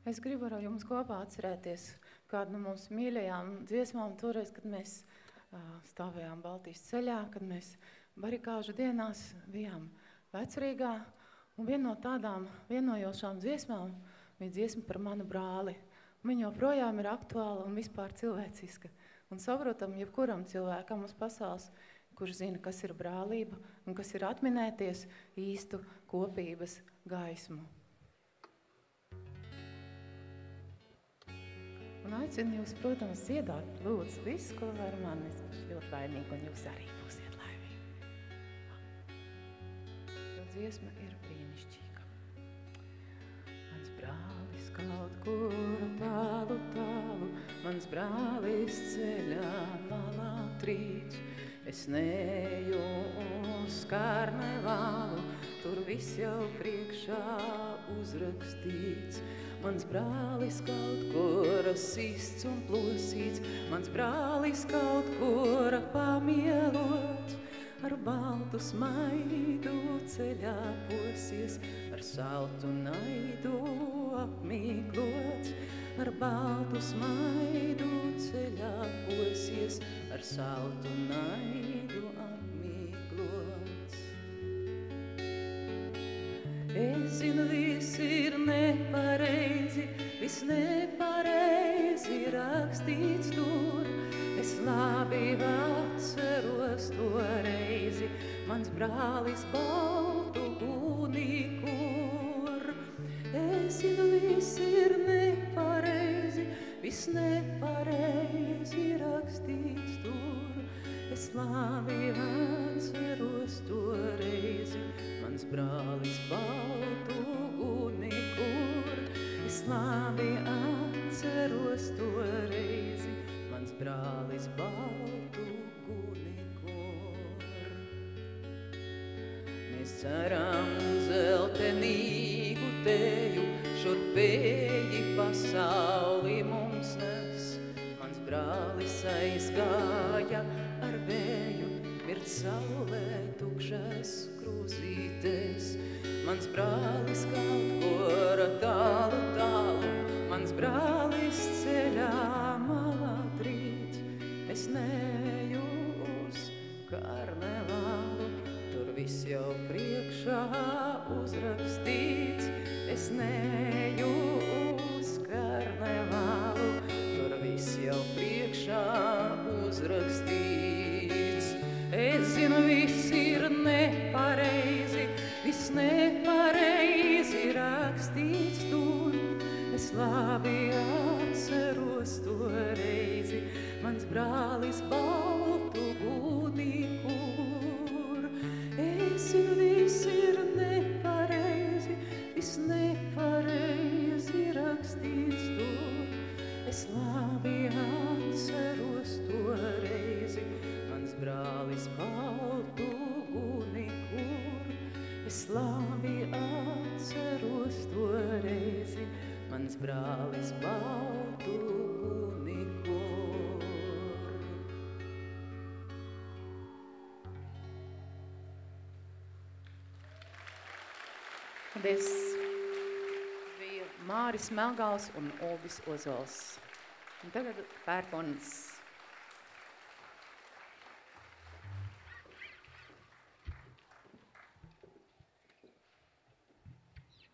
Es gribu ar jums kopā atcerēties kādu no mums mīļajām dziesmām toreiz, kad mēs stāvējām Baltijas ceļā, kad mēs barikāžu dienās bijām Vecrīgā. Un viena no tādām vienojošām dziesmām bija dziesma par manu brāli. Viņa joprojām ir aktuāla un vispār cilvēciska. Un saprotam, jebkuram cilvēkam uz pasaules, kurš zina, kas ir brālība un kas ir atminēties īstu kopības gaismu. Un aicinu jūs, protams, dziedāt, lūdzu, visu, ko var man. Es būšu ļoti laimīga, un jūs arī būsiet laimīgi. Jo dziesma ir brīnišķīga. Mans brālis kaut kur tālu, tālu, mans brālis ceļā malā trīc. Es neju uz karnevālu, tur viss jau priekšā uzrakstīts. Mans brālis kaut kur sists un plosīts, mans brālis kaut kur pamielots, ar baltu smaidu ceļā posies, ar saltu naidu apmīklots, ar baltu smaidu ceļā posies, ar saltu naidu apmīklots. Es zinu, viss ir nepareizi, viss nepareizi rakstīts tur. Es labi atceros to reizi, mans brālis baltu guni kur. Es zinu, viss ir nepareizi, viss nepareizi rakstīts tur. Es labi atceros to reizi, mans brālis baltu guni kur. Es labi atceros to reizi, mans brālis baltu guni kur. Mēs ceram zeltenīgu teju, šurpēji pasauli mums nes. Mans brālis aizgāja ar vēju, mirt saulē tukšas krūzītes. Mans brālis kaut kur tālu, tālu, mans brālis ceļā malā trīc. Es neju uz karnevālu, tur viss jau priekšā uzrakstīts. Es neju uz karnevālu, tur viss jau priekšā uzrakstīts. Es zinu, viss ir nepareizi, viss nepareizi rakstīts tur. Es labi atceros to reizi, mans brālis baltu guni kur. Es zinu, viss ir nepareizi, viss nepareizi rakstīts tur. Es labi atceros to reizi, mans brālis baltu guni kur. Es labi atceros to reizi, mans brālis baltu guni kur. Paldies! Bija Māris Melgals un Ulvis Ozols. Un tagad pērkonis